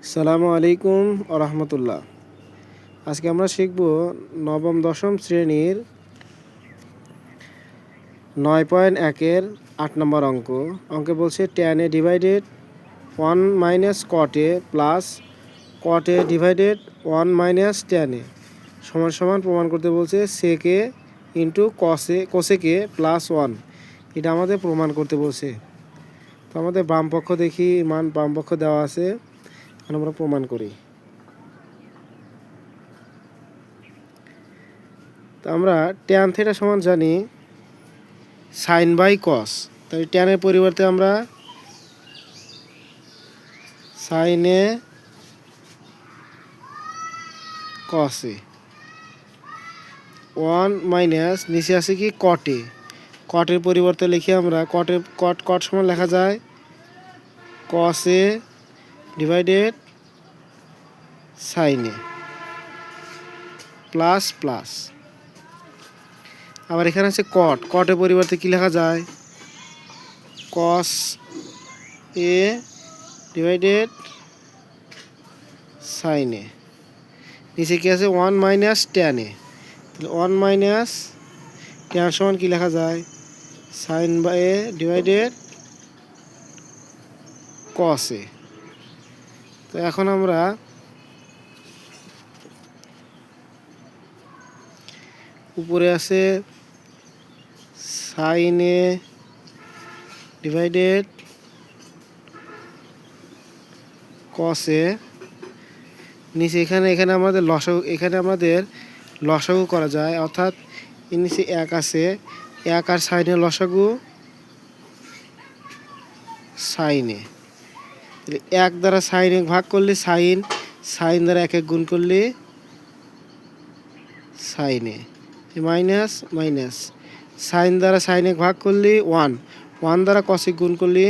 আসসালামু আলাইকুম ওয়া রাহমাতুল্লাহ। আজকে আমরা শিখব নবম দশম শ্রেণীর 9.1 এর 8 নম্বর অঙ্ক। অঙ্কে বলছে tan a divided 1 minus cot a plus cot a divided 1 minus tan a সমান সমান প্রমাণ করতে বলছে sec a into cosec a plus 1। এটা আমাদের প্রমাণ করতে বলছে। তো আমাদের বাম পক্ষ দেখি, মান বাম পক্ষ দেওয়া আছে, এখন আমরা প্রমাণ করি। তো আমরা ট্যান থিটা সমান জানি সাইন বাই কস, তাই ট্যানের পরিবর্তে আমরা সাইনে কসে 1 মাইনাস নিচে আছে কি কটে, কটের পরিবর্তে লিখি আমরা কট সমান লেখা যায় কসে ডিভাইডেড সাইনে প্লাস প্লাস। আবার এখানে আছে কটের পরিবর্তে কি লেখা যায় কস এ ডিভাইডেড সাইনে, নিচে কি আছে 1 মাইনাস ট্যান এ, তাহলে 1 মাইনাস ট্যান সমান কি লেখা যায় sine by A divided cos A. তো এখন আমরা উপরে আছে সাইন এ ডিভাইডেড কস এ, নিচে এখানে আমাদের লসাগু করা যায়, অর্থাৎ এর নিচে 1 আছে, 1 আর সাইনের লসাগু সাইনে, তাহলে 1 দ্বারা সাইন ভাগ করলে সাইন দ্বারা 1 গুণ করলে সাইনে মাইনাস মাইনাস, সাইন দ্বারা সাইন ভাগ করলে 1 দ্বারা কসে গুণ করলে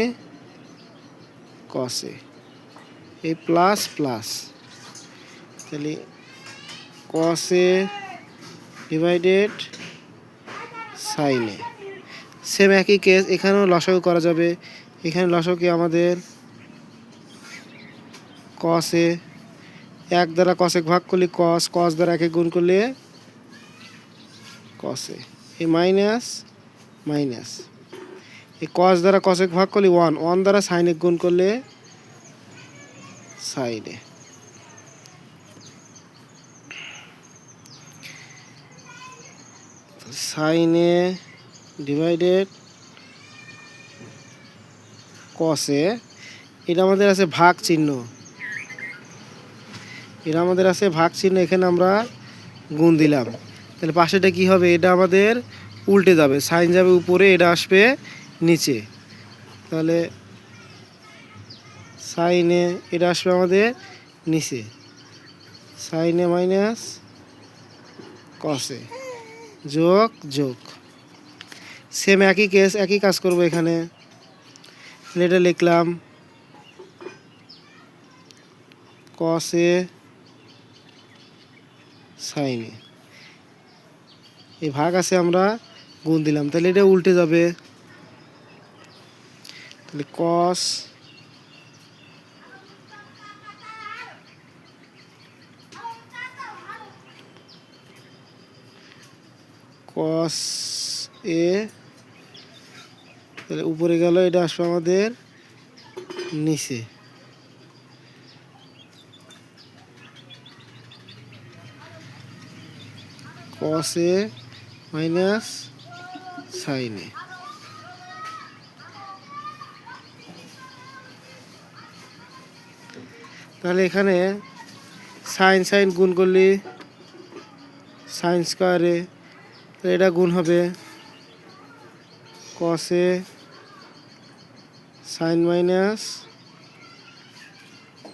কসে, এই প্লাস প্লাস, তাহলে কসে ডিভাইডেড সাইনে। সেম একই কেস এখানেও লসাগু করা যাবে, এখানে লসাগু কি আমাদের কসে 1 দ্বারা কসেক ভাগ করলে কস দ্বারা 1 গুণ করলে কসে, এই মাইনাস মাইনাস, এই কস দ্বারা কসেক ভাগ করলে 1 দ্বারা সাইনে গুণ করলে সাইনে। সাইনে ডিভাইডেড কসে, এটা আমাদের আছে ভাগ চিহ্ন, এখানে আমরা গুণ দিলাম, তাহলে পাশেটা কি হবে, এটা আমাদের উল্টে যাবে, সাইন যাবে উপরে, এটা আসবে নিচে, তাহলে সাইনে এটা আসবে আমাদের নিচে, সাইনে মাইনাস কসে যোগ যোগ। সেম একই কেস, একই কাজ করব এখানে, এটা লিখলাম কসে সাইনে, এই ভাগ আছে আমরা গুণ দিলাম, তাহলে এটা উল্টে যাবে, তাহলে কস এ, তাহলে উপরে গেল, এটা আসবে আমাদের নিচে, কস এ মাইনাস সাইনে। তাহলে এখানে সাইন গুণ করলে সাইন স্কোয়ারে, তাহলে এটা গুণ হবে কসে সাইন মাইনাস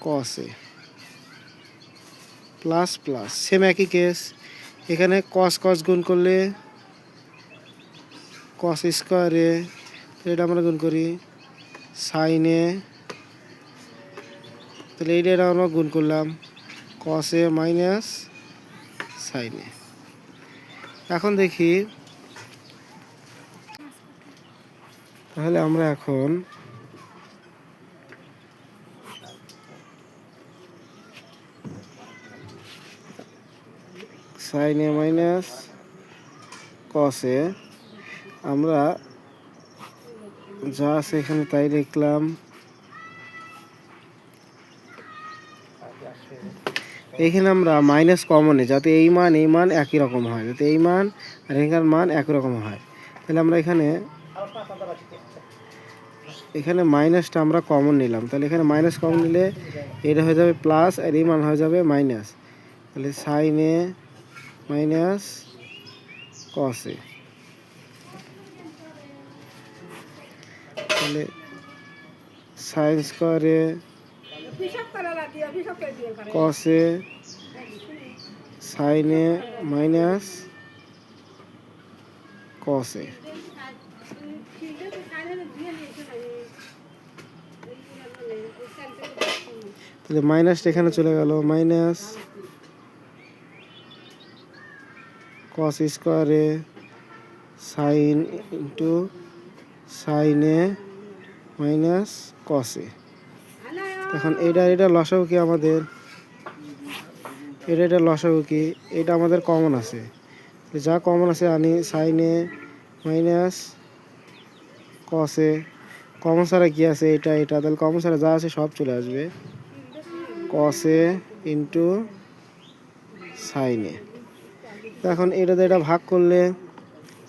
কসে প্লাস প্লাস। সেম একই কেস, এখানে কস গুণ করলে কস স্কোয়ারে, এটা আমরা গুণ করি সাইনে, তাহলে এটা আমরা গুণ করলাম কসে মাইনাস সাইনে। এখন দেখি, তাহলে আমরা এখন সাইন এ মাইনাস কস এ, আমরা যা আছে এখানে তাই লিখলাম। এখানে আমরা মাইনাস কমনে, যাতে এই মান একই রকম হয়, যাতে এই মান আর এখানকার মান একই রকম হয়, তাহলে আমরা এখানে মাইনাসটা আমরা কমন নিলাম। তাহলে এখানে মাইনাস কমন নিলে এটা হয়ে যাবে প্লাস আর এই মান হয়ে যাবে মাইনাস। তাহলে সাইন এ মাইনাস কস এ, তাহলে sine square A cos A sign A minus cos এ। তাহলে মাইনাসটা এখানে চলে গেল, minus cos square A sign into sine A minus cos এ। এখন এটা লসাগু কি আমাদের, এটা লসাগু কি, এটা আমাদের কমন আছে, যা কমন আছে আনি। Sign A minus cos A, common ছাড়া কি আছে, এটা তাহলে কমন ছাড়া যা আছে সব চলে আসবে। কস এ ইন্টু সাইন এ। এখন এটা ভাগ করলে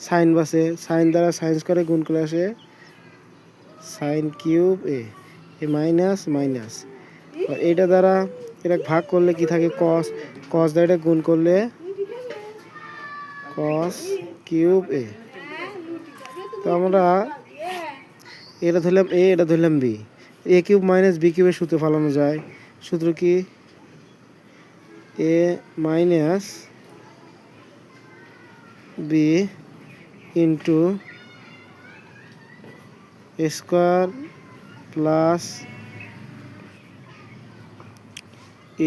সাইন বাসে, সাইন দ্বারা সাইন স্কয়ারে গুণ করে আসে সাইন কিউব এ, মাইনাস মাইনাস। আর এটা দ্বারা এটা ভাগ করলে কি থাকে, কস, কস দ্বারা এটা গুণ করলে কস কিউব এ। তো আমরা এটা ধরলাম এ, এটা ধরলাম B, A cube minus B কিউবের সূত্র ফেলানো যায়। সূত্র কি, A minus B into square plus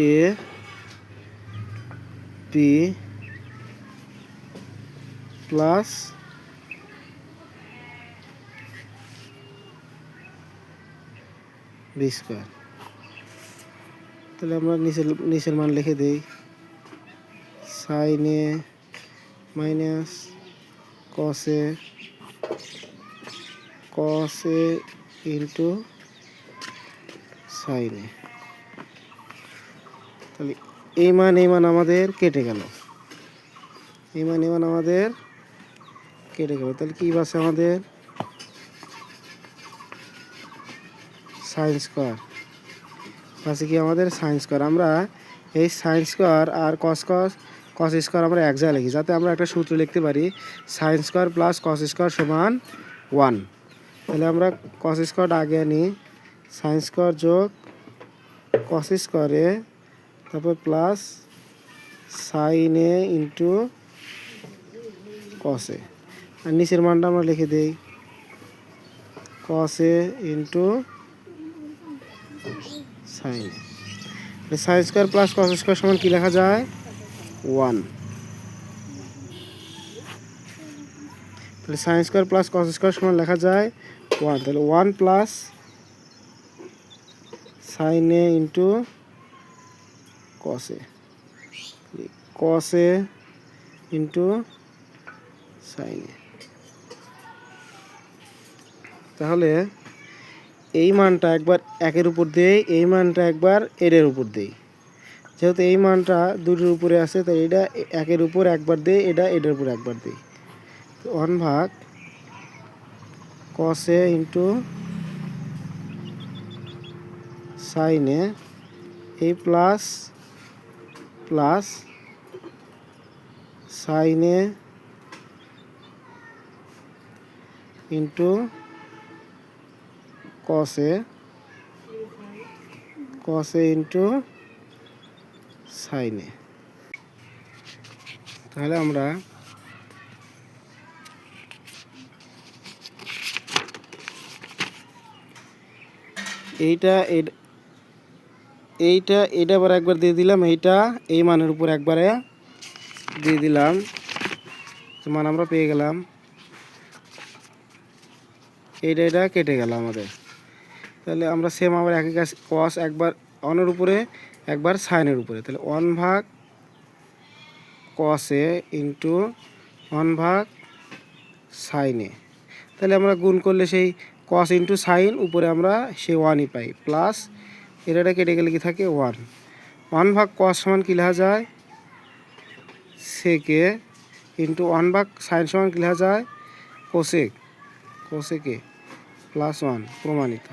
A B plus B square. তাহলে আমরা নিচের মান লিখে দিই, sine A minus cos A into sine A. তাহলে এই মান আমাদের কেটে গেল, এই মান আমাদের কেটে গেল। তাহলে কি বাসে আমাদের সাইন স্কয়ার বাসে, কি আমাদের সাইন স্কয়ার। আমরা এই সাইন স্কয়ার আর কস স্কয়ার আমরা এক জায়গায় লিখি, যাতে আমরা একটা সূত্র লিখতে পারি, sign square plus cos square সমান 1। তাহলে আমরা কস স্কয়ারটা আগে আনি, সাইন স্কয়ার যোগ কস স্কয়ারে, তারপর plus sine A into cos A, আর নিচের মানটা আমরা লিখে দিই, cos A into sine A. Sine square plus cos square সমান কি লেখা যায়, 1। তাহলে sine square plus cos square সমান লেখা যায় 1। তাহলে 1 plus sine A into cos A into sine A. তাহলে এই মানটা একবার একের উপর দেই, এই মানটা একবার এর উপর দেই। যেহেতু এই মানটা দুটোর উপরে আছে, তাই এটা একের উপর একবার দেই, এটা এটার উপর একবার দিই। 1 ভাগ কস এ ইন্টু সাইন এ, এই plus sine A into cos A into sine A. তাহলে আমরা এইটা আবার একবার দিয়ে দিলাম, এইটা এই মানের উপর একবারে দিয়ে দিলাম, মান আমরা পেয়ে গেলাম। এটা কেটে গেল আমাদের। তাহলে আমরা সেম আবার একই কাজ, কস একবার অনের উপরে একবার সাইনের উপরে, তাহলে 1 ভাগ কসে ইন্টু 1/সাইনে। তাহলে আমরা গুণ করলে সেই কস ইন্টু সাইন উপরে আমরা সেই 1ই পাই, প্লাস এটা কেটে গেলে কি থাকে 1/কস সমান কী লেখা যায়, সেকে ইন্টু 1/সাইন সমান কী লেখা যায়, কোসেকে প্লাস 1, প্রমাণিত।